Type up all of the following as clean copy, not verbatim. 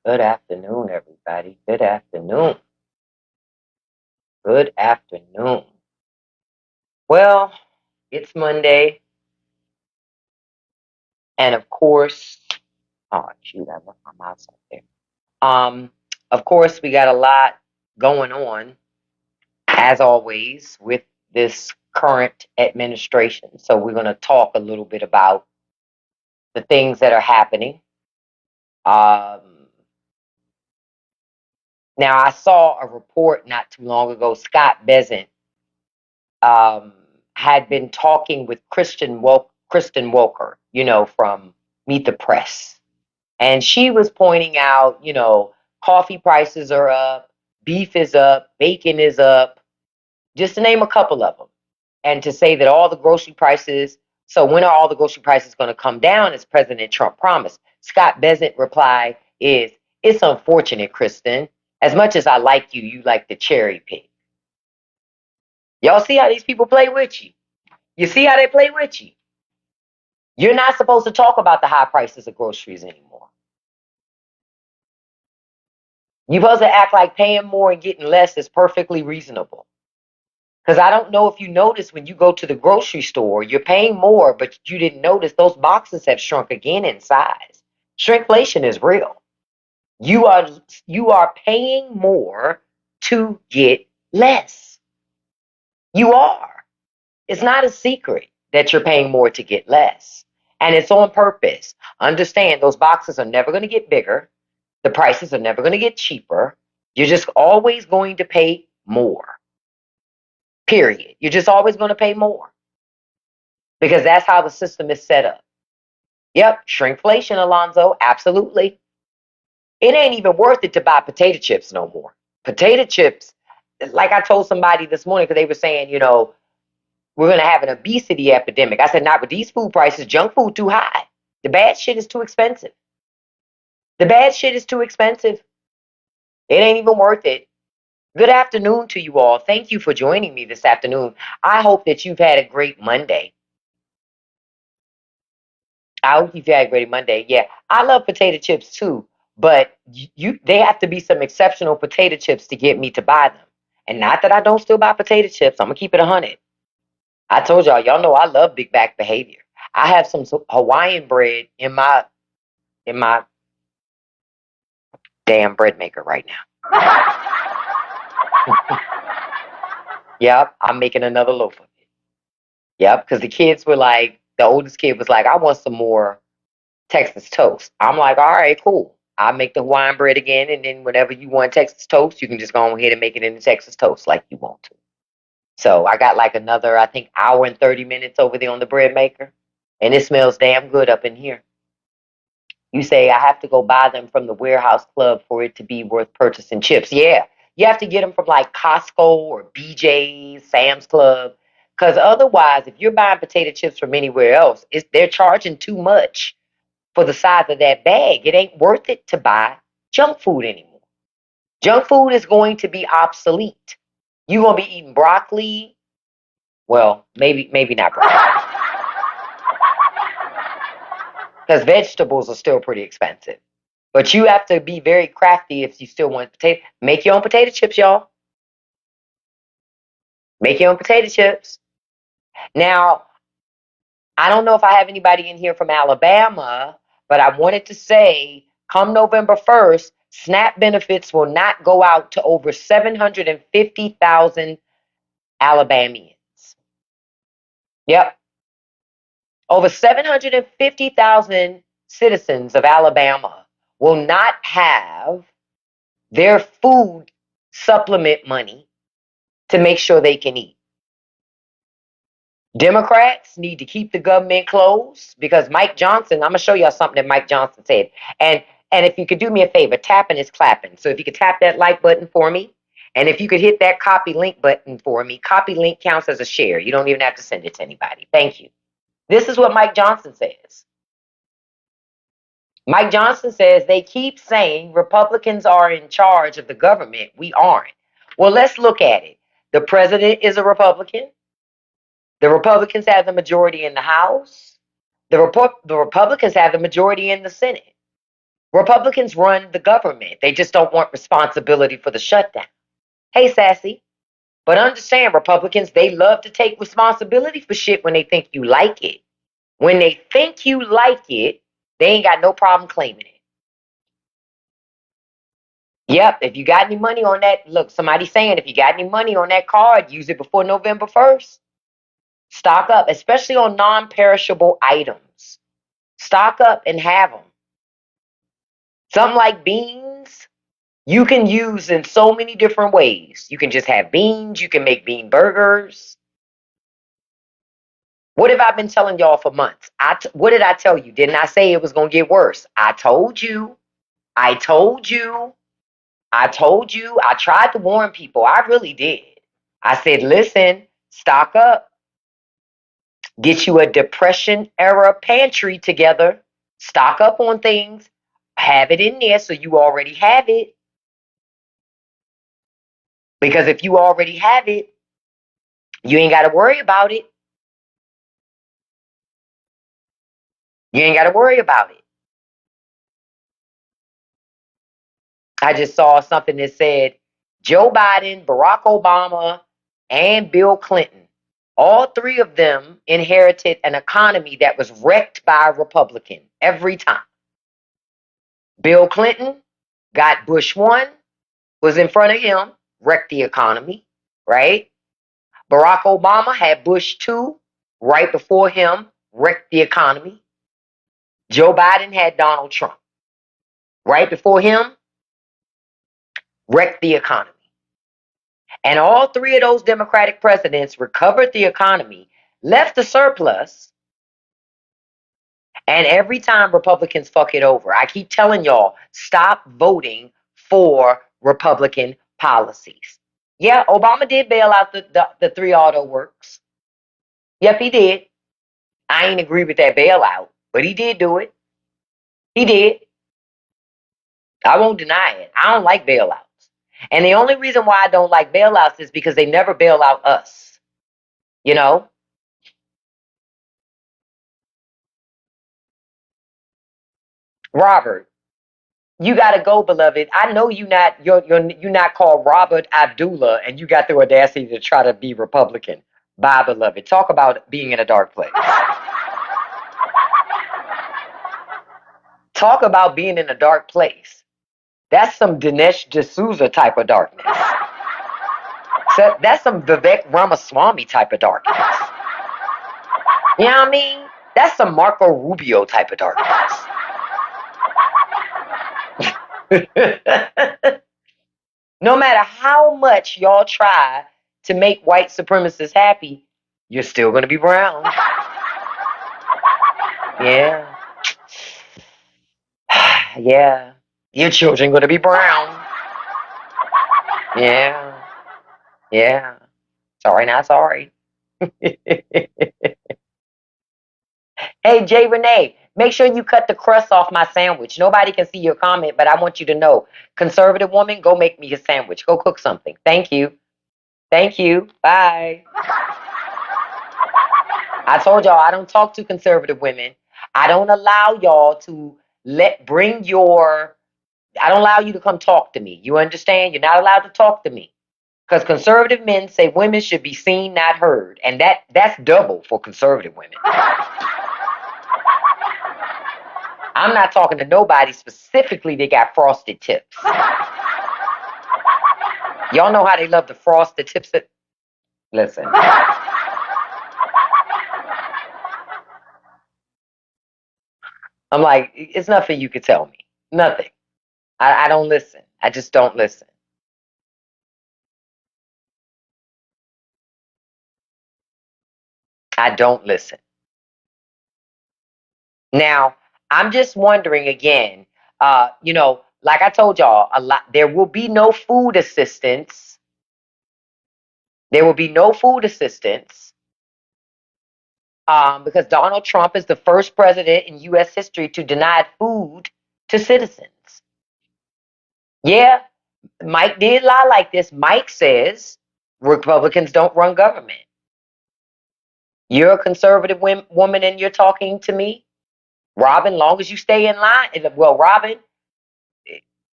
Good afternoon, everybody. Good afternoon. Good afternoon. Well, it's Monday, and of course, oh shoot, I left my mouse up there. Um, of course, we got a lot going on, as always, with this current administration. So we're going to talk a little bit about the things that are happening. Um, Now, I saw a report not too long ago. Scott Besant um, had been talking with Kristen Welker, from Meet the Press. And she was pointing out, coffee prices are up, beef is up, bacon is up, just to name a couple of them. And to say that all the grocery prices, so when are all the grocery prices going to come down, as President Trump promised? Scott Besant reply is, it's unfortunate, Kristen. As much as I like you, you like the cherry pick. Y'all see how these people play with you? You see how they play with you? You're not supposed to talk about the high prices of groceries anymore. You're supposed to act like paying more and getting less is perfectly reasonable. Because I don't know if you notice when you go to the grocery store, you're paying more, but you didn't notice those boxes have shrunk again in size. Shrinkflation is real. You are you are paying more to get less. You are. It's not a secret that you're paying more to get less. And it's on purpose. Understand those boxes are never going to get bigger. The prices are never going to get cheaper. You're just always going to pay more. Period. You're just always going to pay more because that's how the system is set up. Yep, shrinkflation, Alonzo. Absolutely. It ain't even worth it to buy potato chips no more. Potato chips, like I told somebody this morning, because they were saying, we're going to have an obesity epidemic. I said, not with these food prices. Junk food too high. The bad shit is too expensive. The bad shit is too expensive. It ain't even worth it. Good afternoon to you all. Thank you for joining me this afternoon. I hope that you've had a great Monday. I hope you've had a great Monday. Yeah, I love potato chips too, but they have to be some exceptional potato chips to get me to buy them. And not that I don't still buy potato chips. I'm gonna keep it 100. I told y'all know I love big back behavior. I have some Hawaiian bread in my damn bread maker right now. Yep, I'm making another loaf of it. Yep, because the kids were like, the oldest kid was like, I want some more Texas toast. I'm like, all right, cool. I'll make the Hawaiian bread again, and then whenever you want Texas toast, you can just go ahead and make it into Texas toast like you want to. So I got like another, I think, hour and 30 minutes over there on the bread maker, and it smells damn good up in here. You say I have to go buy them from the warehouse club for it to be worth purchasing chips. Yeah, you have to get them from like Costco or BJ's, Sam's Club, because otherwise, if you're buying potato chips from anywhere else, they're charging too much for the size of that bag. It ain't worth it to buy junk food anymore. Junk food is going to be obsolete. You're gonna be eating broccoli. Well, maybe not broccoli. Because vegetables are still pretty expensive. But you have to be very crafty if you still want potato. Make your own potato chips, y'all. Make your own potato chips. Now, I don't know if I have anybody in here from Alabama, but I wanted to say come November 1st, SNAP benefits will not go out to over 750,000 Alabamians. Yep. Over 750,000 citizens of Alabama will not have their food supplement money to make sure they can eat. Democrats need to keep the government closed because Mike Johnson, I'm going to show y'all something that Mike Johnson said. And if you could do me a favor, tapping is clapping. So if you could tap that like button for me, and if you could hit that copy link button for me, copy link counts as a share. You don't even have to send it to anybody. Thank you. This is what Mike Johnson says. Mike Johnson says they keep saying Republicans are in charge of the government. We aren't. Well, let's look at it. The president is a Republican. The Republicans have the majority in the House. The Republicans have the majority in the Senate. Republicans run the government. They just don't want responsibility for the shutdown. Hey, Sassy. But understand, Republicans, they love to take responsibility for shit when they think you like it. When they think you like it, they ain't got no problem claiming it. Yep, if you got any money on that, look, somebody's saying if you got any money on that card, use it before November 1st. Stock up, especially on non perishable items. Stock up and have them. Something like beans, you can use in so many different ways. You can just have beans, you can make bean burgers. What have I been telling y'all for months? What did I tell you? Didn't I say it was going to get worse? I told you. I told you. I told you. I tried to warn people. I really did. I said, listen, stock up. Get you a depression era pantry together. Stock up on things. Have it in there so you already have it. Because if you already have it, you ain't got to worry about it. You ain't got to worry about it. I just saw something that said Joe Biden, Barack Obama, and Bill Clinton, all three of them inherited an economy that was wrecked by a Republican every time. Bill Clinton got Bush 1, was in front of him, wrecked the economy, right? Barack Obama had Bush 2 right before him, wrecked the economy. Joe Biden had Donald Trump right before him, wrecked the economy. And all three of those Democratic presidents recovered the economy, left a surplus, and every time Republicans fuck it over. I keep telling y'all, stop voting for Republican policies. Yeah, Obama did bail out the three auto works. Yep, he did. I ain't agree with that bailout, but he did do it. He did. I won't deny it. I don't like bailouts. And the only reason why I don't like bailouts is because they never bail out us. You know? Robert, you gotta go, beloved. I know you're not called Robert Abdullah, and you got the audacity to try to be Republican. Bye, beloved. Talk about being in a dark place. Talk about being in a dark place. That's some Dinesh D'Souza type of darkness. So that's some Vivek Ramaswamy type of darkness. You know what I mean? That's some Marco Rubio type of darkness. No matter how much y'all try to make white supremacists happy, you're still going to be brown. Yeah. Yeah. Your children going to be brown. Yeah. Yeah. Sorry, not sorry. Hey, Jay Renee, make sure you cut the crust off my sandwich. Nobody can see your comment, but I want you to know. Conservative woman, go make me a sandwich. Go cook something. Thank you. Thank you. Bye. I told y'all I don't talk to conservative women. I don't allow y'all to I don't allow you to come talk to me. You understand? You're not allowed to talk to me. Because conservative men say women should be seen, not heard. And that's double for conservative women. I'm not talking to nobody specifically that got frosted tips. Y'all know how they love the frosted tips. Listen. I'm like, it's nothing you could tell me. Nothing. I don't listen. I just don't listen. I don't listen. Now, I'm just wondering again, like I told y'all, there will be no food assistance. There will be no food assistance because Donald Trump is the first president in U.S. history to deny food to citizens. Yeah, Mike did lie like this. Mike says Republicans don't run government. You're a conservative woman and you're talking to me. Robin, long as you stay in line. Well, Robin,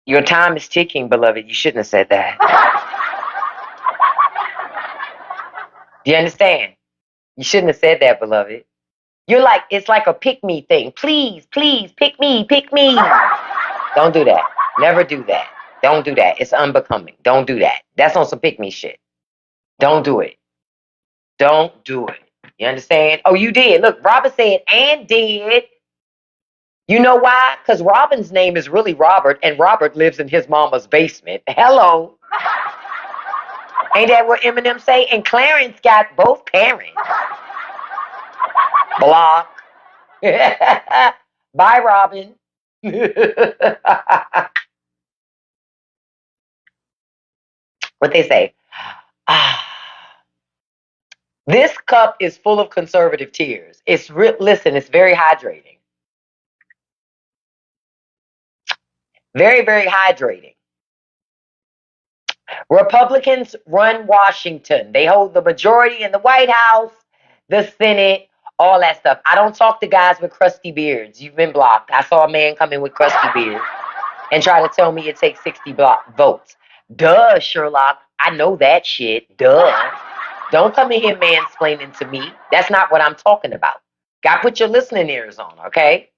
Your time is ticking, beloved. You shouldn't have said that. Do you understand? You shouldn't have said that, beloved. You're like, it's like a pick me thing. Please, please, pick me, pick me. Don't do that. Never do that. Don't do that. It's unbecoming. Don't do that. That's on some pick me shit. Don't do it. Don't do it. You understand? Oh, you did. Look, Robert said, and did. You know why? Because Robin's name is really Robert, and Robert lives in his mama's basement. Hello. Ain't that what Eminem say? And Clarence got both parents. Block. Bye, Robin. What they say? This cup is full of conservative tears. Listen, it's very hydrating. Very, very hydrating. Republicans run Washington. They hold the majority in the White House, the Senate, all that stuff. I don't talk to guys with crusty beards. You've been blocked. I saw a man come in with crusty beard and try to tell me it takes 60 votes. Duh, Sherlock. I know that shit. Duh. Don't come in here mansplaining to me. That's not what I'm talking about. Got to put your listening ears on, okay?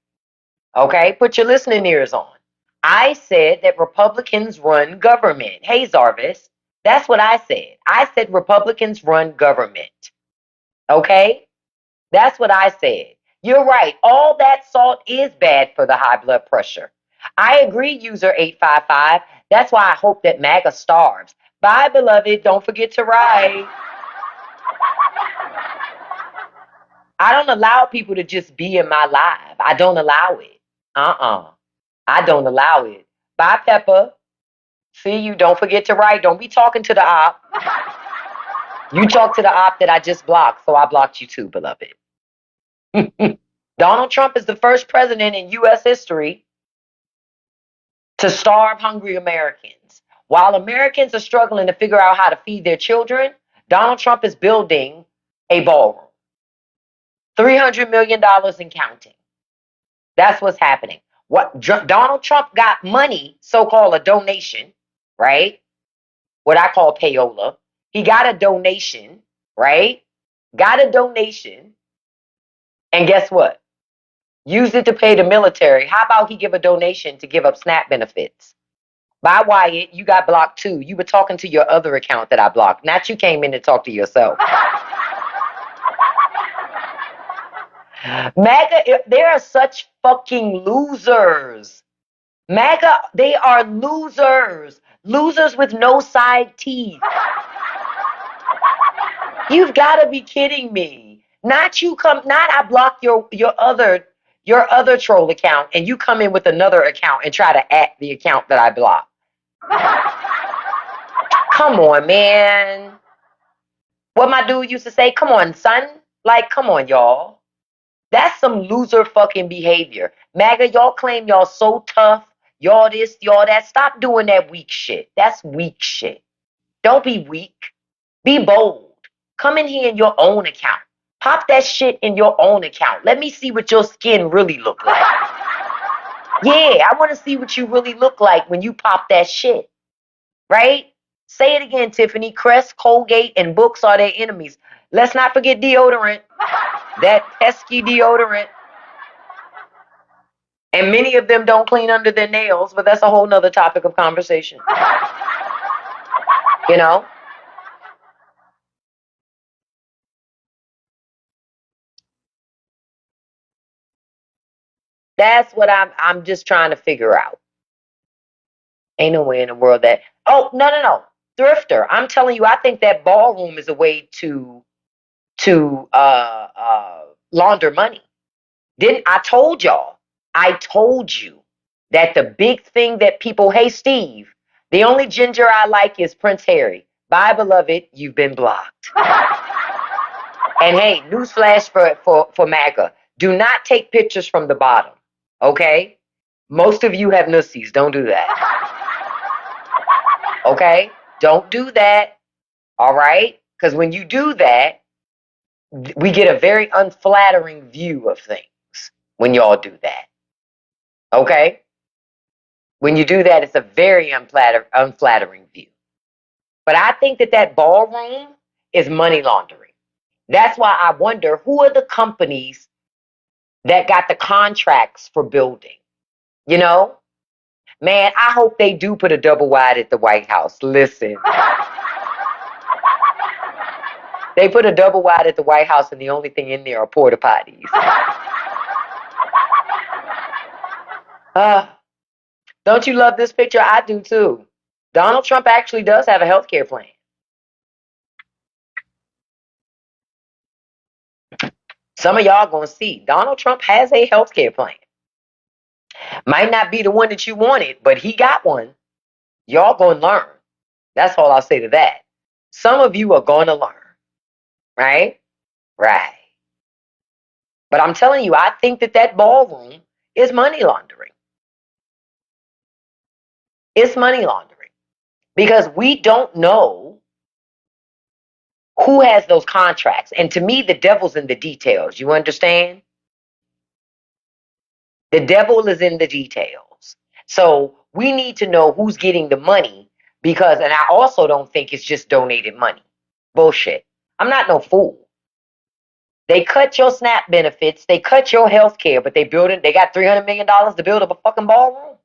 Okay? Put your listening ears on. I said that Republicans run government. Hey, Zarvis. That's what I said. I said Republicans run government. Okay? That's what I said. You're right. All that salt is bad for the high blood pressure. I agree, user 855. That's why I hope that MAGA starves. Bye, beloved. Don't forget to write. I don't allow people to just be in my live. I don't allow it. I don't allow it. Bye, Pepper. See you. Don't forget to write. Don't be talking to the op. You talk to the op that I just blocked, so I blocked you too, beloved. Donald Trump is the first president in U.S. history to starve hungry Americans. While Americans are struggling to figure out how to feed their children, Donald Trump is building a ballroom. $300 million and counting. That's what's happening. Donald Trump got money, so-called a donation, right? What I call payola. He got a donation, right? Got a donation. And guess what? Used it to pay the military. How about he give a donation to give up SNAP benefits? Bye, Wyatt. You got blocked too. You were talking to your other account that I blocked. Not you came in to talk to yourself. MAGA, they are such fucking losers. MAGA, they are losers. Losers with no side teeth. You've got to be kidding me. Not I block your other troll account and you come in with another account and try to act the account that I blocked. Come on, man. What my dude used to say, come on, son. Like, come on, y'all. That's some loser fucking behavior. MAGA, y'all claim y'all so tough. Y'all this, y'all that. Stop doing that weak shit. That's weak shit. Don't be weak. Be bold. Come in here in your own account. Pop that shit in your own account. Let me see what your skin really look like. Yeah, I want to see what you really look like when you pop that shit. Right? Say it again, Tiffany. Crest, Colgate, and books are their enemies. Let's not forget deodorant. That pesky deodorant. And many of them don't clean under their nails, but that's a whole nother topic of conversation. You know? That's what I'm just trying to figure out. Ain't no way in the world that. Oh, no. Thrifter. I'm telling you, I think that ballroom is a way to launder money. Didn't I told y'all? I told you that the big thing that people, hey Steve, the only ginger I like is Prince Harry. Bye, beloved, you've been blocked. And hey, newsflash for MAGA. Do not take pictures from the bottom. Okay? Most of you have nussies. Don't do that. Okay? Don't do that. All right? Because when you do that, we get a very unflattering view of things when y'all do that. Okay? When you do that, it's a very unflattering view. But I think that ballroom is money laundering. That's why I wonder who are the companies that got the contracts for building. You know, man, I hope they do put a double wide at the White House. Listen, they put a double wide at the White House, and the only thing in there are porta potties. Don't you love this picture? I do too. Donald Trump actually does have a health care plan. Some of y'all gonna see Donald Trump has a health care plan. Might not be the one that you wanted, but he got one. Y'all gonna learn. That's all I'll say to that. Some of you are gonna learn. Right? Right. But I'm telling you, I think that ballroom is money laundering. It's money laundering. Because we don't know who has those contracts. And to me, the devil's in the details. You understand? The devil is in the details. So we need to know who's getting the money because, and I also don't think it's just donated money. Bullshit. I'm not no fool. They cut your SNAP benefits, they cut your health care, but they got $300 million to build up a fucking ballroom.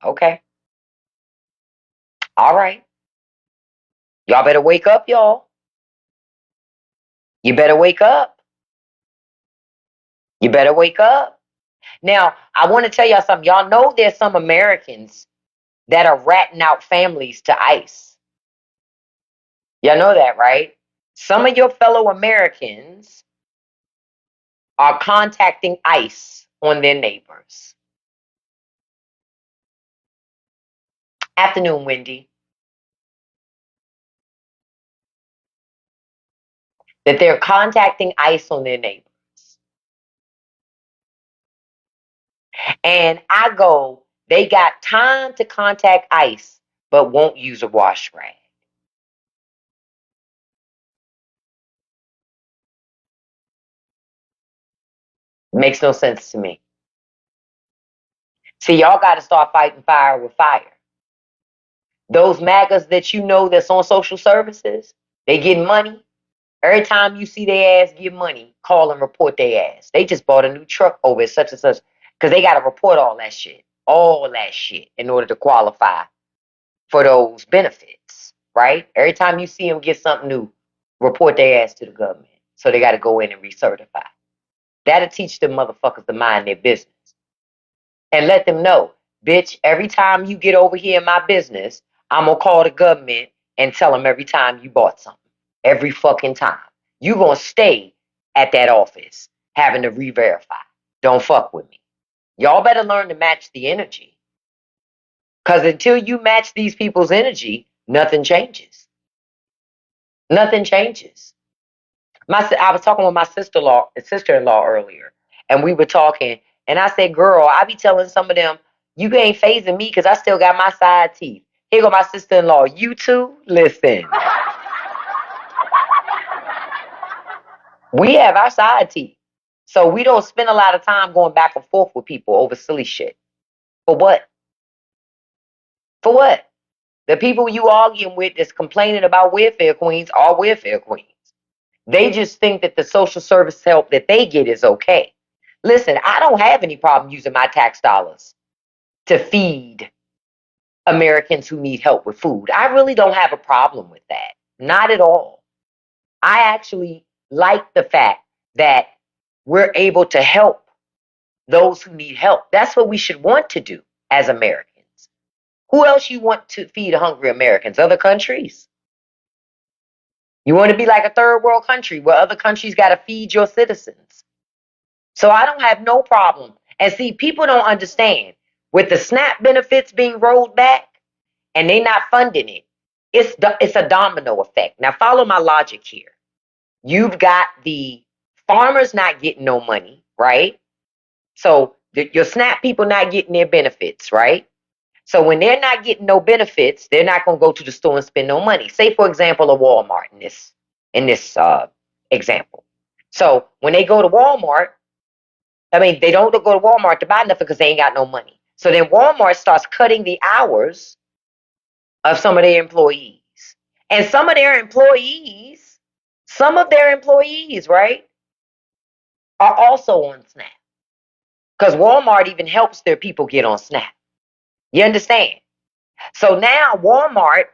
Okay. All right. Y'all better wake up, y'all. You better wake up. You better wake up. Now, I want to tell y'all something. Y'all know there's some Americans that are ratting out families to ICE. Y'all know that, right? Some of your fellow Americans are contacting ICE on their neighbors. Afternoon, Wendy. That they're contacting ICE on their neighbors. And I go, they got time to contact ICE, but won't use a wash rag. Makes no sense to me. See, y'all got to start fighting fire with fire. Those MAGAs that you know that's on social services, they getting money. Every time you see their ass give money, call and report their ass. They just bought a new truck over at such and such because they got to report all that shit in order to qualify for those benefits, right? Every time you see them get something new, report their ass to the government. So they got to go in and recertify. That'll teach them motherfuckers to mind their business and let them know, bitch, every time you get over here in my business, I'm going to call the government and tell them every time you bought something. Every fucking time. You going to stay at that office having to re-verify. Don't fuck with me. Y'all better learn to match the energy. Because until you match these people's energy, nothing changes. Nothing changes. I was talking with my sister-in-law earlier, and we were talking, and I said, girl, I be telling some of them, you ain't phasing me because I still got my side teeth. Here go my sister-in-law. You too? Listen. We have our side teeth. So we don't spend a lot of time going back and forth with people over silly shit. For what? For what? The people you arguing with that's complaining about welfare queens are welfare queens. They just think that the social service help that they get is okay. Listen, I don't have any problem using my tax dollars to feed Americans who need help with food. I really don't have a problem with that. Not at all. I actually like the fact that we're able to help those who need help. That's what we should want to do as Americans. Who else you want to feed hungry Americans? Other countries? You want to be like a third world country where other countries got to feed your citizens. So I don't have no problem. And see, people don't understand. With the SNAP benefits being rolled back and they not funding it, it's a domino effect. Now follow my logic here. You've got the farmers not getting no money, right? So your SNAP people not getting their benefits, right? So when they're not getting no benefits, they're not going to go to the store and spend no money. Say, for example, a Walmart in this example. So when they go to Walmart, I mean, they don't go to Walmart to buy nothing because they ain't got no money. So then Walmart starts cutting the hours of some of their employees. And some of their employees, right, are also on Snap. Because Walmart even helps their people get on Snap. You understand? So now Walmart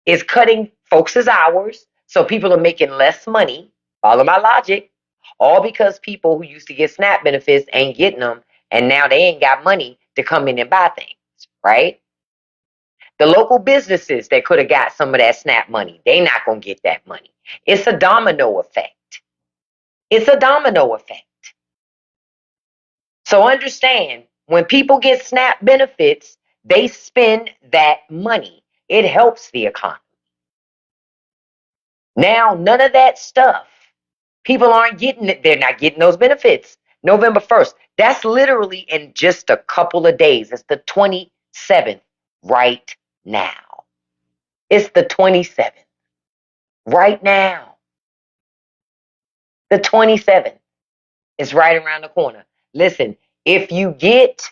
is cutting folks' hours. So people are making less money. Follow my logic. All because people who used to get SNAP benefits ain't getting them. And now they ain't got money to come in and buy things. Right? The local businesses that could have got some of that SNAP money, they not going to get that money. It's a domino effect. It's a domino effect. So understand, when people get SNAP benefits, they spend that money. It helps the economy. Now, none of that stuff. People aren't getting it. They're not getting those benefits. November 1st. That's literally in just a couple of days. It's the 27th right now. It's the 27th right now. The 27th is right around the corner. Listen, if you get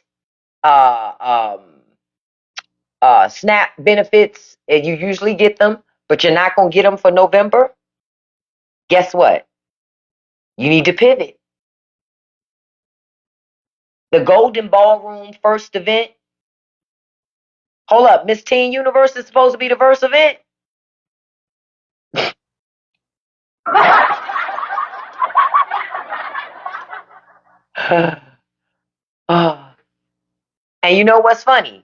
SNAP benefits, and you usually get them, but you're not going to get them for November, guess what? You need to pivot. The Golden Ballroom first event. Hold up, Miss Teen Universe is supposed to be the first event? And you know what's funny?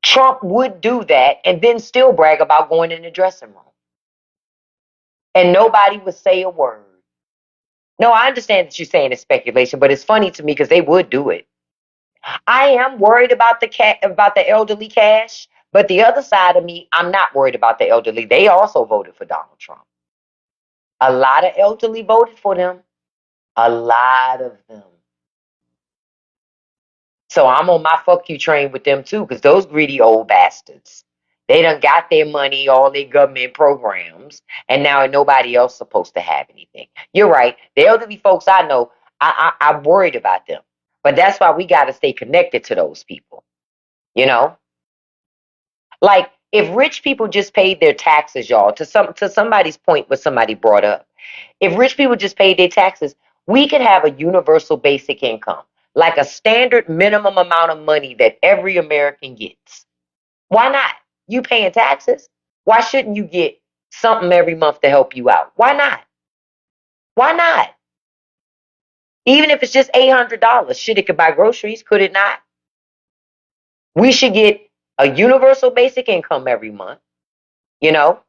Trump would do that and then still brag about going in the dressing room. And nobody would say a word. No, I understand that you're saying it's speculation, but it's funny to me because they would do it. I am worried about the elderly cash, but the other side of me, I'm not worried about the elderly. They also voted for Donald Trump. A lot of elderly voted for them. A lot of them. So I'm on my fuck you train with them too, because those greedy old bastards, they done got their money, all their government programs, and now nobody else supposed to have anything. You're right. The elderly folks I know, I'm worried about them. But that's why we got to stay connected to those people. You know? Like, if rich people just paid their taxes, y'all, to somebody's point what somebody brought up, if rich people just paid their taxes, we could have a universal basic income, like a standard minimum amount of money that every American gets. Why not? You paying taxes? Why shouldn't you get something every month to help you out? Why not? Why not? Even if it's just $800, shit, it could buy groceries, could it not? We should get a universal basic income every month. You know,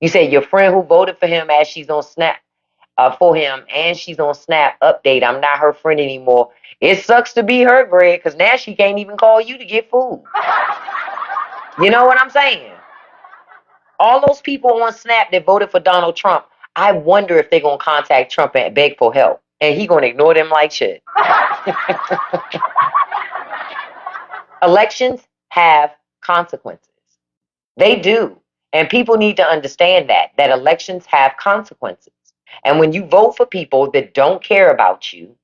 you say your friend who voted for him as she's on Snap for him and she's on Snap update. I'm not her friend anymore. It sucks to be her, Greg, because now she can't even call you to get food. You know what I'm saying? All those people on Snap that voted for Donald Trump, I wonder if they're going to contact Trump and beg for help. And he going to ignore them like shit. Elections have consequences. They do. And people need to understand that elections have consequences. And when you vote for people that don't care about you,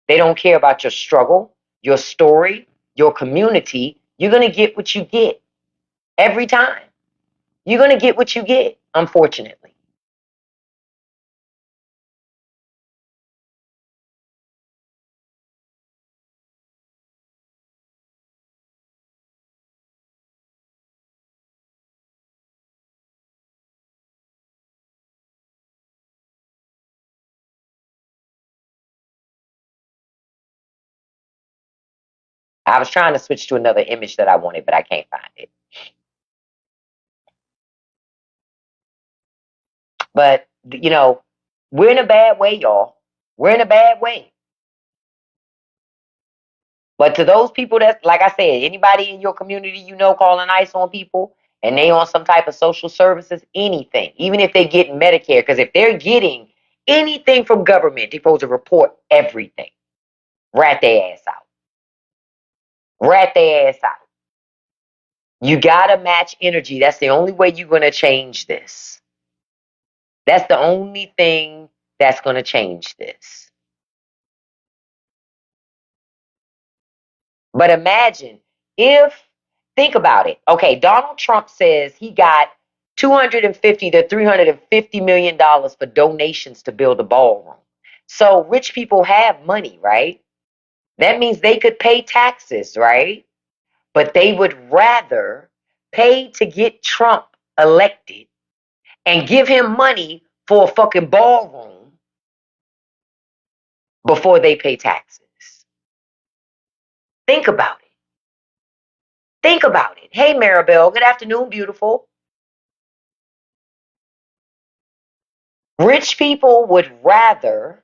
they don't care about your struggle, your story, your community, you're going to get what you get every time. You're going to get what you get, unfortunately. I was trying to switch to another image that I wanted, but I can't find it. But, you know, we're in a bad way, y'all. We're in a bad way. But to those people that, like I said, anybody in your community you know calling ICE on people and they on some type of social services, anything, even if they get Medicare, because if they're getting anything from government, they're supposed to report everything. Rat their ass out. Rat their ass out. You gotta match energy. That's the only way you're gonna change this. That's the only thing that's going to change this. But imagine if, think about it. Okay, Donald Trump says he got 250 to 350 million dollars for donations to build a ballroom. So rich people have money, right? That means they could pay taxes, right? But they would rather pay to get Trump elected and give him money for a fucking ballroom before they pay taxes. Think about it. Think about it. Hey, Maribel. Good afternoon, beautiful. Rich people would rather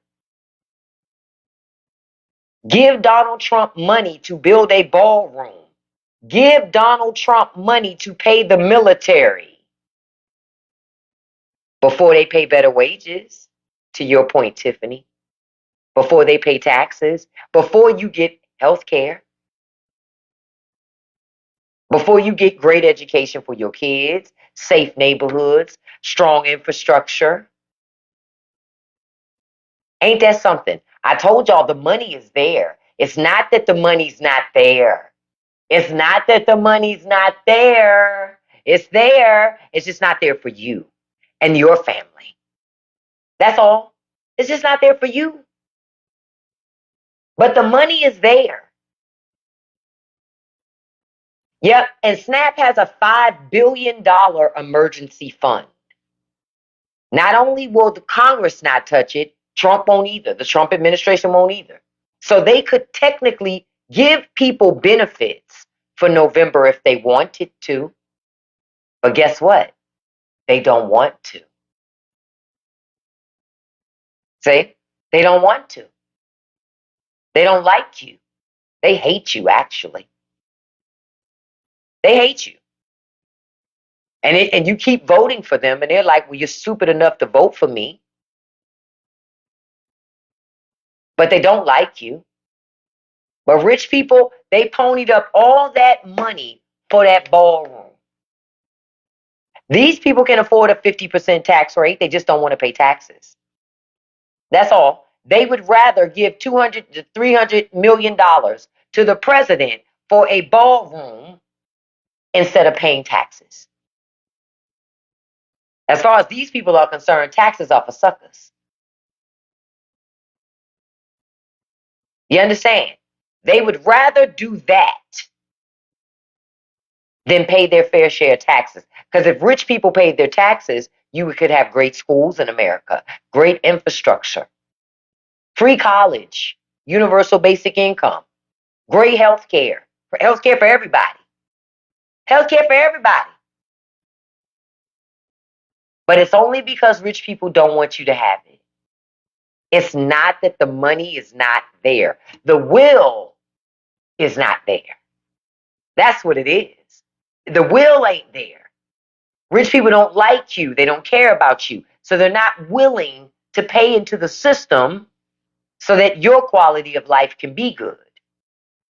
give Donald Trump money to build a ballroom, give Donald Trump money to pay the military before they pay better wages, to your point, Tiffany, before they pay taxes, before you get health care, before you get great education for your kids, safe neighborhoods, strong infrastructure. Ain't that something? I told y'all the money is there. It's not that the money's not there. It's not that the money's not there. It's there. It's just not there for you and your family. That's all. It's just not there for you. But the money is there. Yep. And SNAP has a $5 billion emergency fund. Not only will the Congress not touch it, Trump won't either. The Trump administration won't either. So they could technically give people benefits for November if they wanted to. But guess what? They don't want to. See? They don't want to. They don't like you. They hate you, actually. They hate you. And you keep voting for them, and they're like, well, you're stupid enough to vote for me. But they don't like you. But rich people, they ponied up all that money for that ballroom. These people can afford a 50% tax rate. They just don't want to pay taxes. That's all. They would rather give 200 to 300 million dollars to the president for a ballroom instead of paying taxes. As far as these people are concerned, taxes are for suckers. You understand? They would rather do that than pay their fair share of taxes. Because if rich people paid their taxes, you could have great schools in America, great infrastructure, free college, universal basic income, great health care for everybody. Health care for everybody. But it's only because rich people don't want you to have it. It's not that the money is not there. The will is not there. That's what it is. The will ain't there. Rich people don't like you. They don't care about you. So they're not willing to pay into the system so that your quality of life can be good.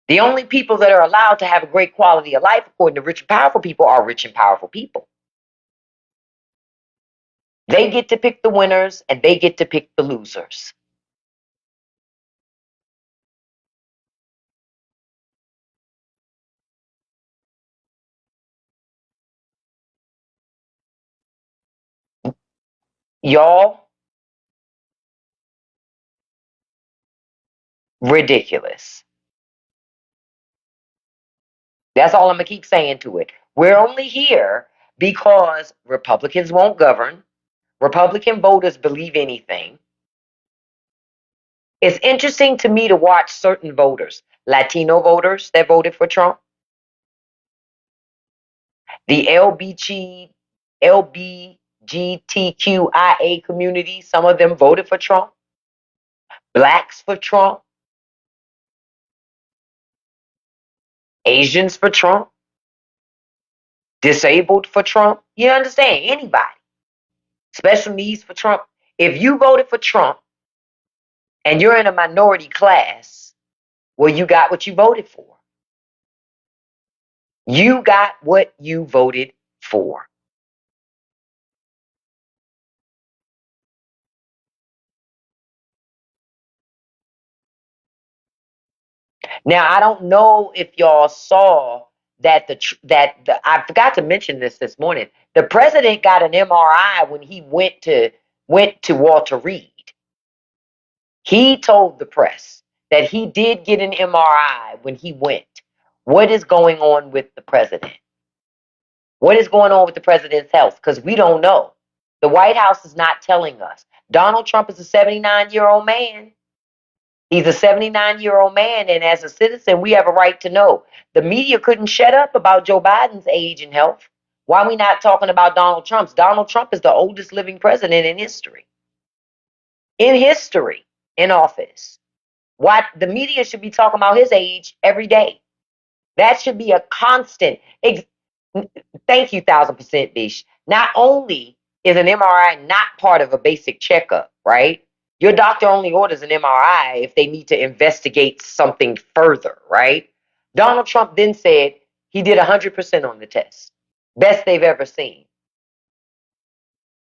The only people that are allowed to have a great quality of life, according to rich and powerful people, are rich and powerful people. They get to pick the winners and they get to pick the losers. Y'all, ridiculous. That's all I'm going to keep saying to it. We're only here because Republicans won't govern. Republican voters believe anything. It's interesting to me to watch certain voters, Latino voters that voted for Trump, the LBGTQIA community, some of them voted for Trump, blacks for Trump, Asians for Trump, disabled for Trump. You understand? Anybody. Special needs for Trump. If you voted for Trump and you're in a minority class, well, you got what you voted for. You got what you voted for. Now, I don't know if y'all saw that I forgot to mention this morning. The president got an MRI when he went to Walter Reed. He told the press that he did get an MRI when he went. What is going on with the president? What is going on with the president's health? Because we don't know. The White House is not telling us. Donald Trump is a 79-year-old man. He's a 79-year-old man, and as a citizen, we have a right to know. The media couldn't shut up about Joe Biden's age and health. Why are we not talking about Donald Trump's? Donald Trump is the oldest living president in history. In history, in office. Why the media should be talking about his age every day. That should be a constant. Thank you, 1,000%, Bish. Not only is an MRI not part of a basic checkup, right? Your doctor only orders an MRI if they need to investigate something further, right? Donald Trump then said he did 100% on the test. Best they've ever seen.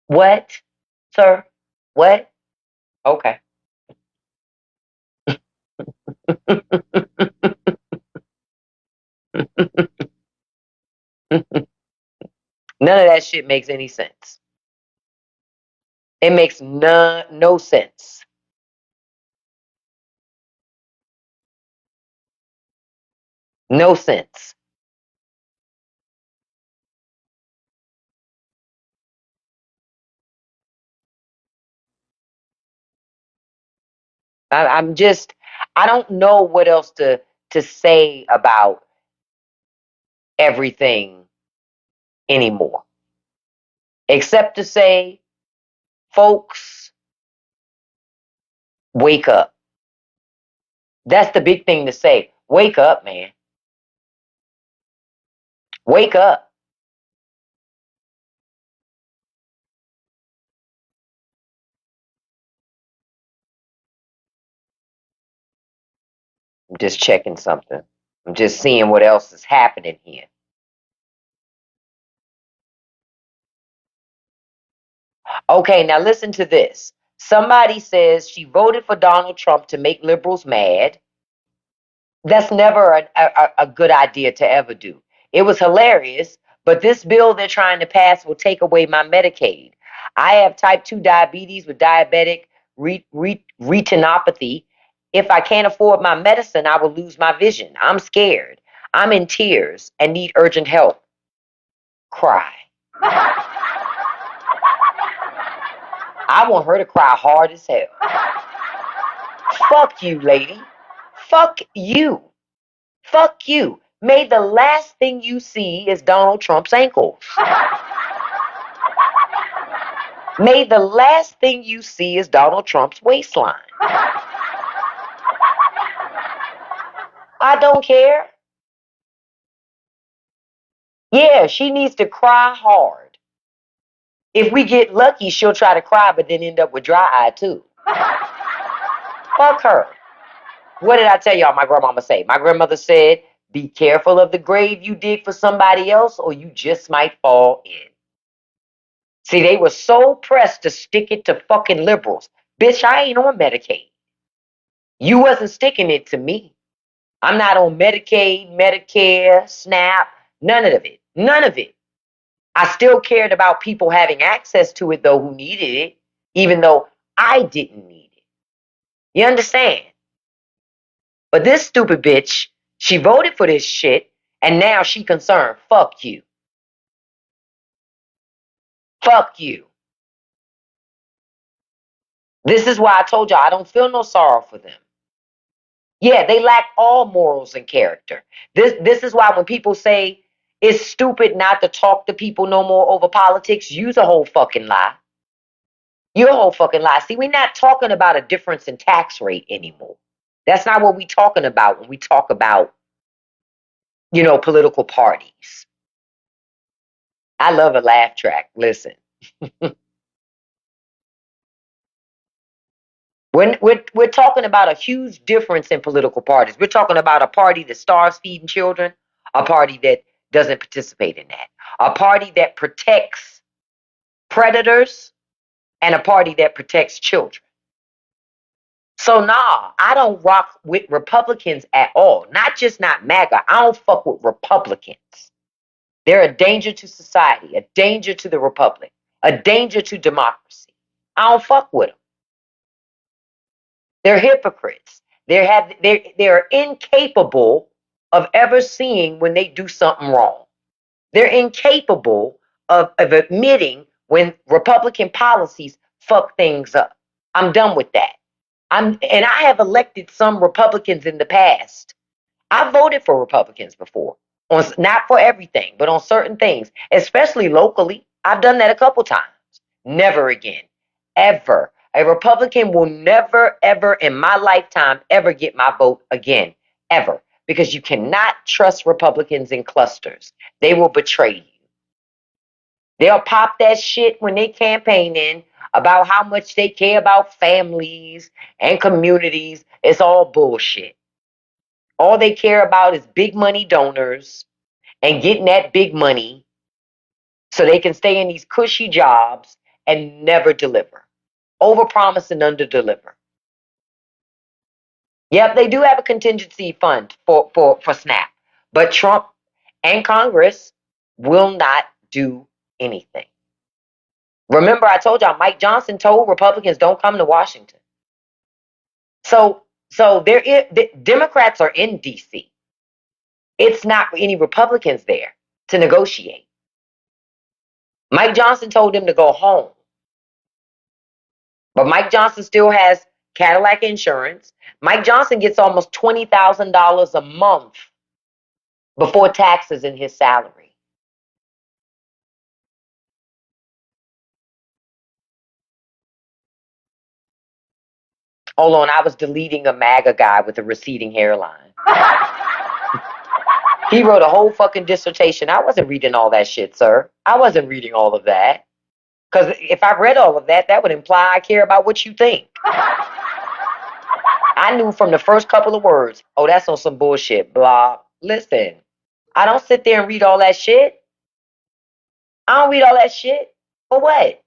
What, sir? What? Okay. None of that shit makes any sense. It makes no sense. No sense. I'm just, I don't know what else to say about everything anymore, except to say, folks, wake up. That's the big thing to say. Wake up, man. Wake up. I'm just checking something. I'm just seeing what else is happening here. Okay, now listen to this. Somebody says she voted for Donald Trump to make liberals mad. That's never a good idea to ever do. It was hilarious, but this bill they're trying to pass will take away my Medicaid. I have type 2 diabetes with diabetic retinopathy. If I can't afford my medicine, I will lose my vision. I'm scared. I'm in tears and need urgent help. Cry. I want her to cry hard as hell. Fuck you, lady. Fuck you. Fuck you. May the last thing you see is Donald Trump's ankles. May the last thing you see is Donald Trump's waistline. I don't care. Yeah, she needs to cry hard. If we get lucky, she'll try to cry, but then end up with dry eye too. Fuck her. What did I tell y'all my grandmama say? My grandmother said, be careful of the grave you dig for somebody else, or you just might fall in. See, they were so pressed to stick it to fucking liberals. Bitch, I ain't on Medicaid. You wasn't sticking it to me. I'm not on Medicaid, Medicare, SNAP, none of it. None of it. I still cared about people having access to it, though, who needed it, even though I didn't need it. You understand? But this stupid bitch, she voted for this shit, and now she concerned. Fuck you. Fuck you. This is why I told y'all I don't feel no sorrow for them. Yeah, they lack all morals and character. This is why when people say it's stupid not to talk to people no more over politics, use a whole fucking lie. You're a whole fucking lie. See, we're not talking about a difference in tax rate anymore. That's not what we're talking about when we talk about, political parties. I love a laugh track. Listen. When we're talking about a huge difference in political parties. We're talking about a party that starves feeding children, a party that doesn't participate in that, a party that protects predators, and a party that protects children. So nah, I don't rock with Republicans at all. Not MAGA. I don't fuck with Republicans. They're a danger to society, a danger to the republic, a danger to democracy. I don't fuck with them. They're hypocrites. They're incapable of ever seeing when they do something wrong. They're incapable of admitting when Republican policies fuck things up. I'm done with that. And I have elected some Republicans in the past. I voted for Republicans before, on not for everything, but on certain things, especially locally. I've done that a couple times. Never again, ever. A Republican will never, ever in my lifetime ever get my vote again, ever, because you cannot trust Republicans in clusters. They will betray you. They'll pop that shit when they campaigning about how much they care about families and communities. It's all bullshit. All they care about is big money donors and getting that big money so they can stay in these cushy jobs and never deliver. Overpromise and underdeliver. Yep, they do have a contingency fund for SNAP, but Trump and Congress will not do anything. Remember, I told y'all Mike Johnson told Republicans don't come to Washington. So the Democrats are in DC. It's not any Republicans there to negotiate. Mike Johnson told them to go home. But Mike Johnson still has Cadillac insurance. Mike Johnson gets almost $20,000 a month before taxes in his salary. Hold on, I was deleting a MAGA guy with a receding hairline. He wrote a whole fucking dissertation. I wasn't reading all that shit, sir. I wasn't reading all of that. Because if I read all of that, that would imply I care about what you think. I knew from the first couple of words, oh, that's on some bullshit, blah. Listen, I don't sit there and read all that shit. I don't read all that shit. For what?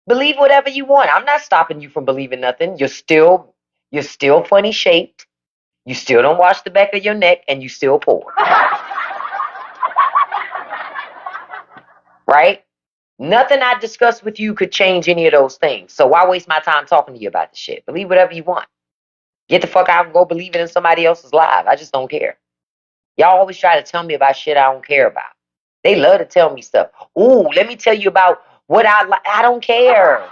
Believe whatever you want. I'm not stopping you from believing nothing. You're still funny shaped. You still don't wash the back of your neck, and you still poor. Right? Nothing I discussed with you could change any of those things. So why waste my time talking to you about the shit? Believe whatever you want. Get the fuck out and go believe it in somebody else's life. I just don't care. Y'all always try to tell me about shit I don't care about. They love to tell me stuff. Ooh, let me tell you about what I like. I don't care.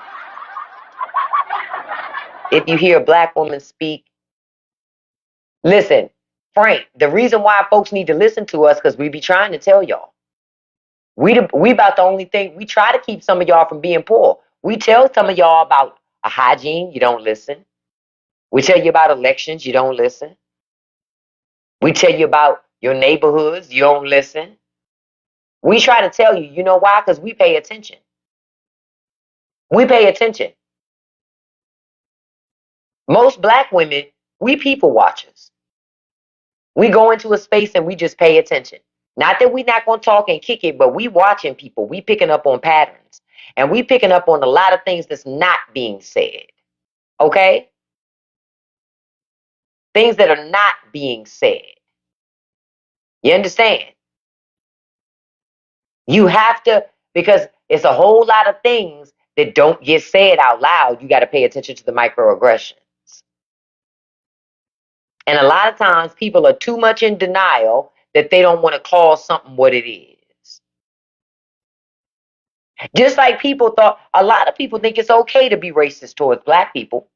If you hear a black woman speak, listen, Frank, the reason why folks need to listen to us because we be trying to tell y'all. We about the only thing, we try to keep some of y'all from being poor. We tell some of y'all about a hygiene, you don't listen. We tell you about elections, you don't listen. We tell you about your neighborhoods, you don't listen. We try to tell you, you know why? Because we pay attention. We pay attention. Most black women, we people watchers. We go into a space and we just pay attention. Not that we're not going to talk and kick it, but we watching people. We picking up on patterns. And we picking up on a lot of things that's not being said. Okay? Things that are not being said. You understand? You have to, because it's a whole lot of things that don't get said out loud. You got to pay attention to the microaggressions. And a lot of times people are too much in denial that they don't want to call something what it is. Just like a lot of people think it's okay to be racist towards black people.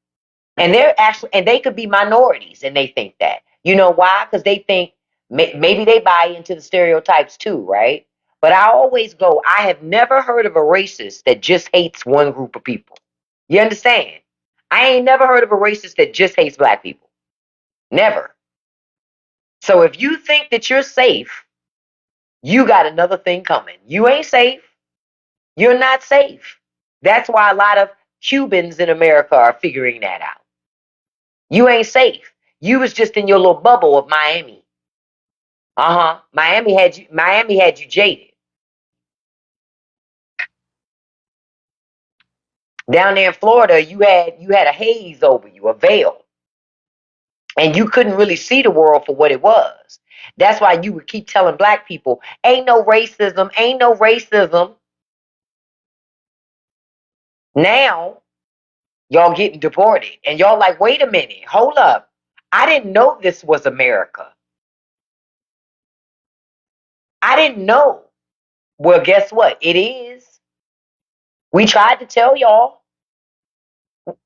And they could be minorities and they think that. You know why? Because they think maybe they buy into the stereotypes too, right? But I always go, I have never heard of a racist that just hates one group of people. You understand? I ain't never heard of a racist that just hates black people. Never. So if you think that you're safe, you got another thing coming. You ain't safe. You're not safe. That's why a lot of Cubans in America are figuring that out. You ain't safe. You was just in your little bubble of Miami. Miami had you jaded. Down there in Florida, you had a haze over you, a veil. And you couldn't really see the world for what it was. That's why you would keep telling black people, ain't no racism, ain't no racism. Now, y'all getting deported. And y'all like, wait a minute, hold up. I didn't know this was America. I didn't know. Well, guess what? It is. We tried to tell y'all.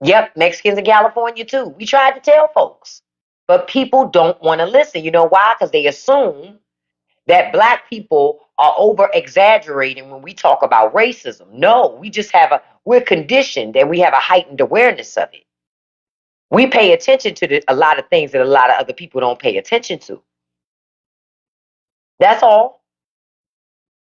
Yep, Mexicans in California too. We tried to tell folks. But people don't want to listen. You know why? Because they assume that black people are over exaggerating when we talk about racism. No, we're conditioned and we have a heightened awareness of it. We pay attention to a lot of things that a lot of other people don't pay attention to. That's all.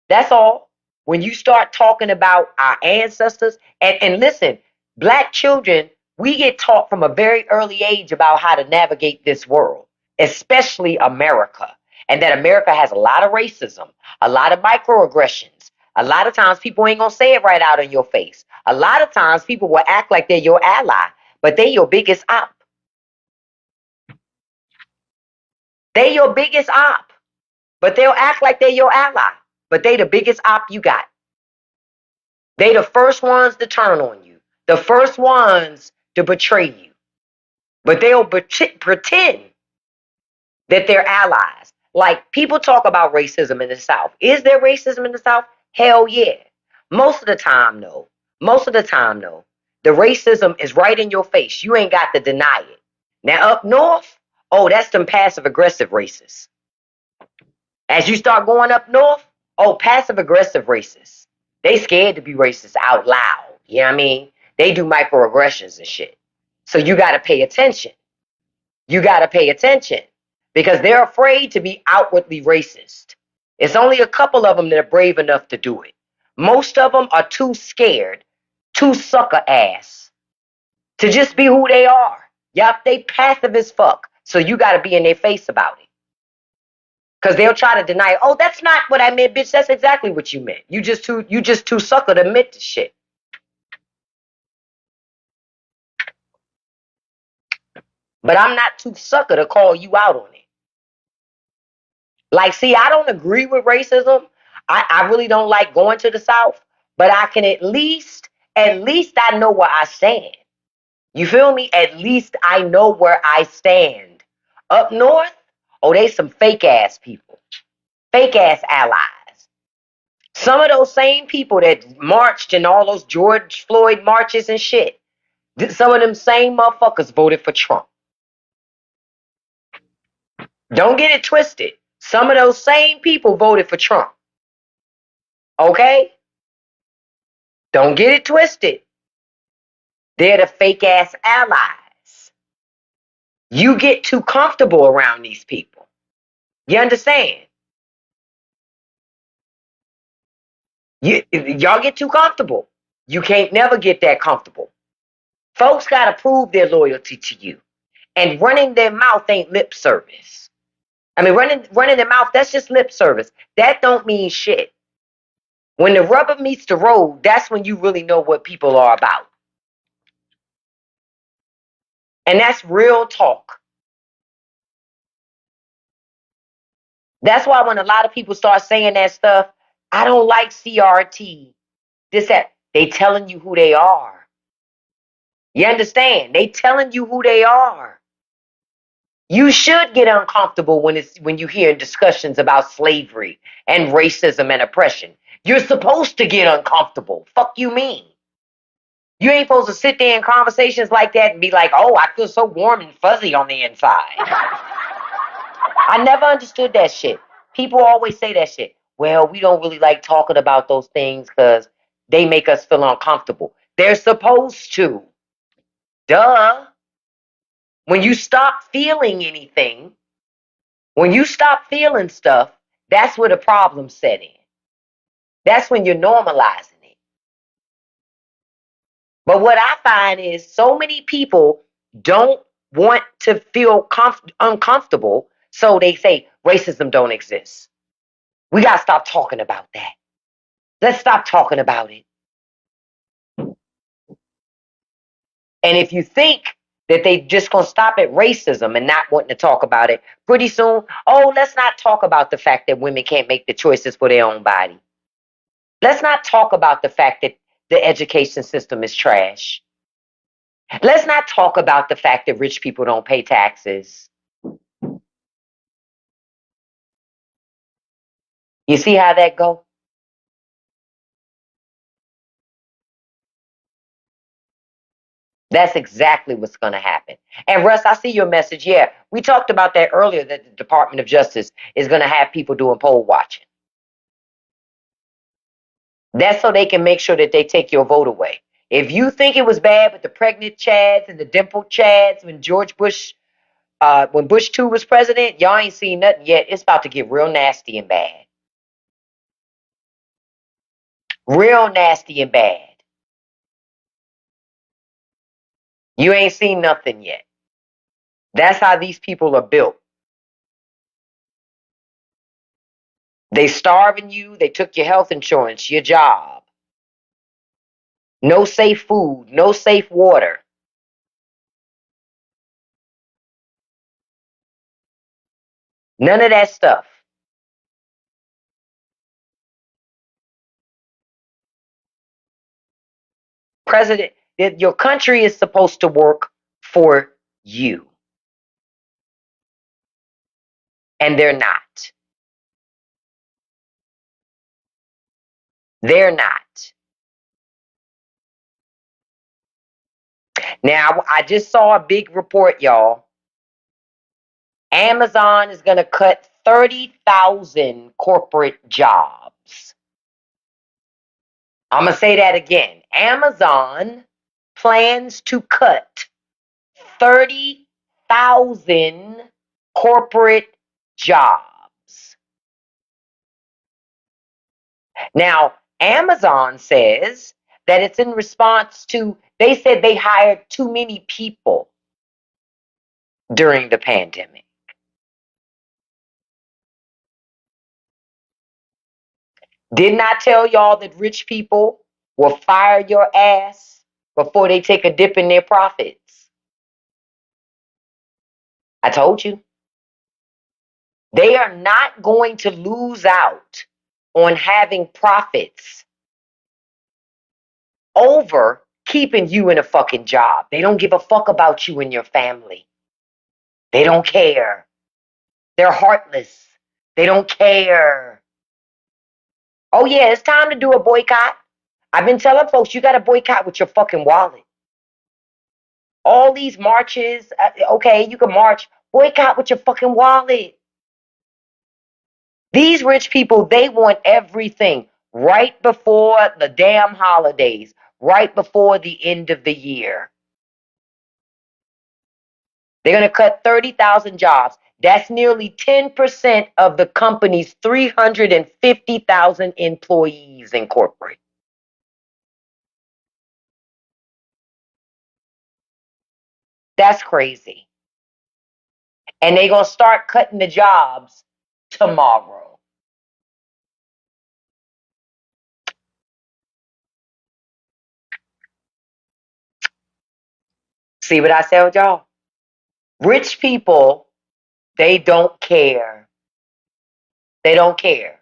That's all. When you start talking about our ancestors, and listen, black children, we get taught from a very early age about how to navigate this world, especially America. And that America has a lot of racism, a lot of microaggressions. A lot of times people ain't gonna say it right out in your face. A lot of times people will act like they're your ally, but they your biggest op. They your biggest op, but they'll act like they're your ally, but they the biggest op you got. They the first ones to turn on you, the first ones to betray you, but they'll pretend that they're allies. Like people talk about racism in the South. Is there racism in the South? Hell yeah. Most of the time, no. Most of the time, no. The racism is right in your face. You ain't got to deny it. Now up north, oh, that's them passive aggressive racists. As you start going up north, oh, passive aggressive racists. They scared to be racist out loud. You know what I mean? They do microaggressions and shit. So you got to pay attention. You got to pay attention because they're afraid to be outwardly racist. It's only a couple of them that are brave enough to do it. Most of them are too scared, too sucker ass to just be who they are. Yup, they passive as fuck. So you got to be in their face about it. Because they'll try to deny, oh, that's not what I meant, bitch. That's exactly what you meant. You just too sucker to admit the shit. But I'm not too sucker to call you out on it. Like, see, I don't agree with racism. I really don't like going to the South, but I can at least I know where I stand. You feel me? At least I know where I stand. Up north, oh, they some fake ass people, fake ass allies. Some of those same people that marched in all those George Floyd marches and shit, some of them same motherfuckers voted for Trump. Don't get it twisted. Some of those same people voted for Trump. Okay? Don't get it twisted. They're the fake ass allies. You get too comfortable around these people. You understand? Y'all get too comfortable. You can't never get that comfortable. Folks got to prove their loyalty to you. And running their mouth ain't lip service. I mean, running their mouth, that's just lip service. That don't mean shit. When the rubber meets the road, that's when you really know what people are about. And that's real talk. That's why when a lot of people start saying that stuff, I don't like CRT, this, that, they telling you who they are. You understand? They telling you who they are. You should get uncomfortable when you hear discussions about slavery and racism and oppression. You're supposed to get uncomfortable. Fuck you mean? You ain't supposed to sit there in conversations like that and be like, oh, I feel so warm and fuzzy on the inside. I never understood that shit. People always say that shit. Well, we don't really like talking about those things because they make us feel uncomfortable. They're supposed to. Duh. When you stop feeling anything, when you stop feeling stuff, that's where the problems set in. That's when you're normalizing it. But what I find is so many people don't want to feel uncomfortable, so they say racism don't exist. We got to stop talking about that. Let's stop talking about it. And if you think that they just gonna stop at racism and not wanting to talk about it. Pretty soon, oh, let's not talk about the fact that women can't make the choices for their own body. Let's not talk about the fact that the education system is trash. Let's not talk about the fact that rich people don't pay taxes. You see how that go? That's exactly what's going to happen. And Russ, I see your message. Yeah, we talked about that earlier, that the Department of Justice is going to have people doing poll watching. That's so they can make sure that they take your vote away. If you think it was bad with the pregnant Chads and the dimpled Chads when George Bush, when Bush 2 was president, y'all ain't seen nothing yet. It's about to get real nasty and bad. Real nasty and bad. You ain't seen nothing yet. That's how these people are built. They starving you. They took your health insurance, your job. No safe food, no safe water. None of that stuff. President, your country is supposed to work for you, and they're not. They're not. Now, I just saw a big report, y'all. Amazon is going to cut 30,000 corporate jobs. I'm going to say that again. Amazon plans to cut 30,000 corporate jobs. Now, Amazon says that it's in response to, they said they hired too many people during the pandemic. Didn't I tell y'all that rich people will fire your ass before they take a dip in their profits? I told you. They are not going to lose out on having profits over keeping you in a fucking job. They don't give a fuck about you and your family. They don't care. They're heartless. They don't care. Oh, yeah, it's time to do a boycott. I've been telling folks, you got to boycott with your fucking wallet. All these marches, okay, you can march, boycott with your fucking wallet. These rich people, they want everything right before the damn holidays, right before the end of the year. They're going to cut 30,000 jobs. That's nearly 10% of the company's 350,000 employees in corporate. That's crazy. And they're going to start cutting the jobs tomorrow. See what I said, y'all? Rich people, they don't care. They don't care.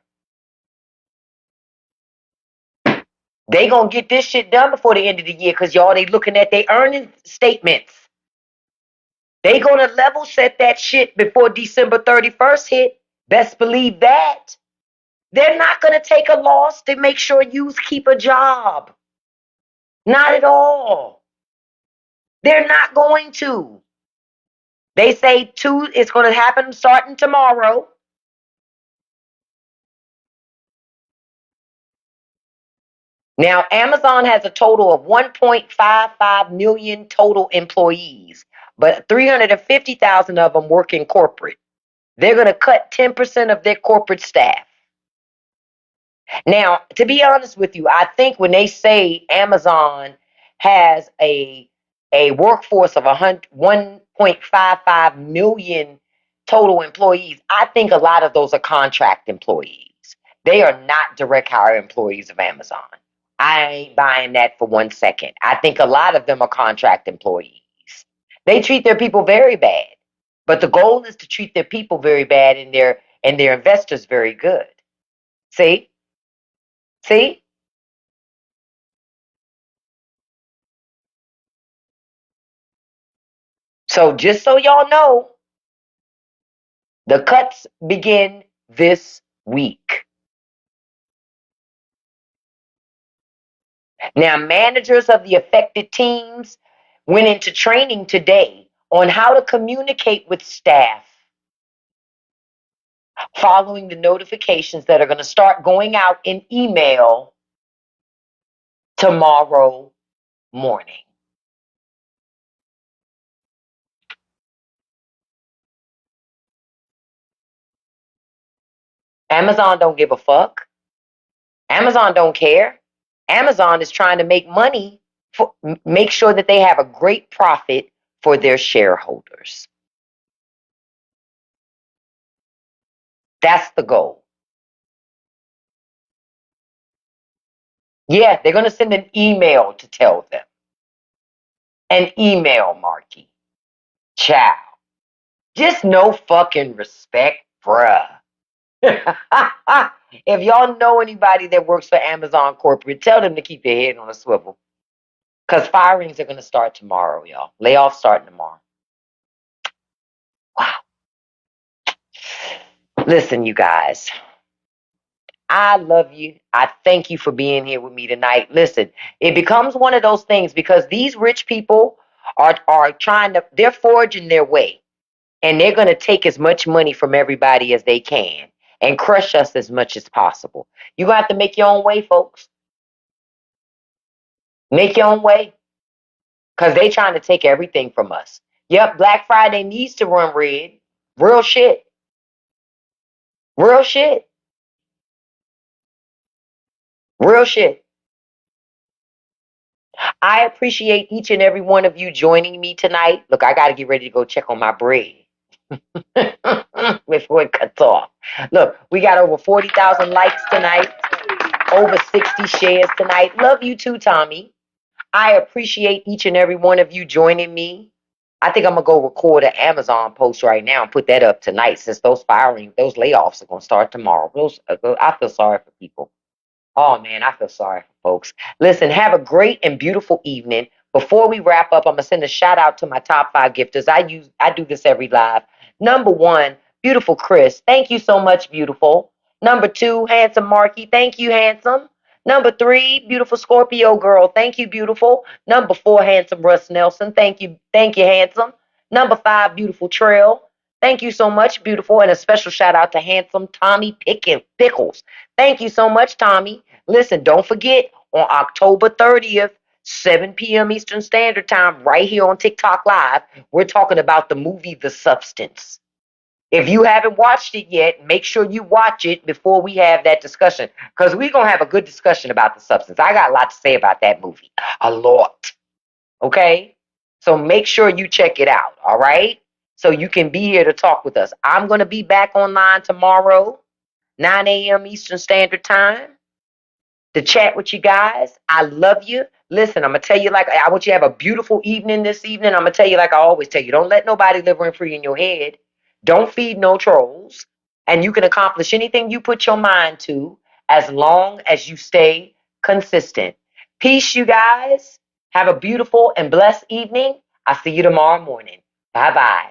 They gonna get this shit done before the end of the year because y'all, they looking at their earnings statements. They gonna level set that shit before December 31st hit. Best believe that. They're not gonna take a loss to make sure you keep a job. Not at all. They're not going to. They say it's gonna happen starting tomorrow. Now, Amazon has a total of 1.55 million total employees, but 350,000 of them work in corporate. They're going to cut 10% of their corporate staff. Now, to be honest with you, I think when they say Amazon has a workforce of 1.55 million total employees, I think a lot of those are contract employees. They are not direct hire employees of Amazon. I ain't buying that for 1 second. I think a lot of them are contract employees. They treat their people very bad. But the goal is to treat their people very bad and their investors very good. See? See? So just so y'all know, the cuts begin this week. Now, managers of the affected teams went into training today on how to communicate with staff following the notifications that are going to start going out in email tomorrow morning. Amazon don't give a fuck. Amazon don't care. Amazon is trying to make money, make sure that they have a great profit for their shareholders. That's the goal. Yeah, they're going to send an email to tell them. An email, Marky. Ciao. Just no fucking respect, bruh. If y'all know anybody that works for Amazon corporate, tell them to keep their head on a swivel. Because firings are going to start tomorrow, y'all. Layoffs starting tomorrow. Wow. Listen, you guys. I love you. I thank you for being here with me tonight. Listen, it becomes one of those things because these rich people are trying to, they're forging their way. And they're going to take as much money from everybody as they can and crush us as much as possible. You're going to have to make your own way, folks. Make your own way because they're trying to take everything from us. Yep, Black Friday needs to run red. Real shit. Real shit. Real shit. I appreciate each and every one of you joining me tonight. Look, I got to get ready to go check on my bread before it cuts off. Look, we got over 40,000 likes tonight, over 60 shares tonight. Love you too, Tommy. I appreciate each and every one of you joining me. I think I'm gonna go record an Amazon post right now and put that up tonight since those layoffs are gonna start tomorrow. I feel sorry for people. Oh man, I feel sorry for folks. Listen, have a great and beautiful evening. Before we wrap up, I'm gonna send a shout out to my top 5 gifters. I do this every live. Number 1, beautiful Chris. Thank you so much, beautiful. Number 2, handsome Marky. Thank you, handsome. Number 3, beautiful Scorpio girl. Thank you, beautiful. Number 4, handsome Russ Nelson. Thank you, handsome. Number 5, beautiful Trail. Thank you so much, beautiful. And a special shout out to handsome Tommy Pickles. Thank you so much, Tommy. Listen, don't forget on October 30th, 7 p.m. Eastern Standard Time, right here on TikTok Live, we're talking about the movie The Substance. If you haven't watched it yet, make sure you watch it before we have that discussion because we're going to have a good discussion about The Substance. I got a lot to say about that movie. A lot. Okay? So make sure you check it out. All right? So you can be here to talk with us. I'm going to be back online tomorrow, 9 a.m. Eastern Standard Time, to chat with you guys. I love you. Listen, I'm going to tell you I want you to have a beautiful evening this evening. I'm going to tell you like I always tell you, don't let nobody live rent free in your head. Don't feed no trolls. And you can accomplish anything you put your mind to as long as you stay consistent. Peace, you guys. Have a beautiful and blessed evening. I'll see you tomorrow morning. Bye-bye.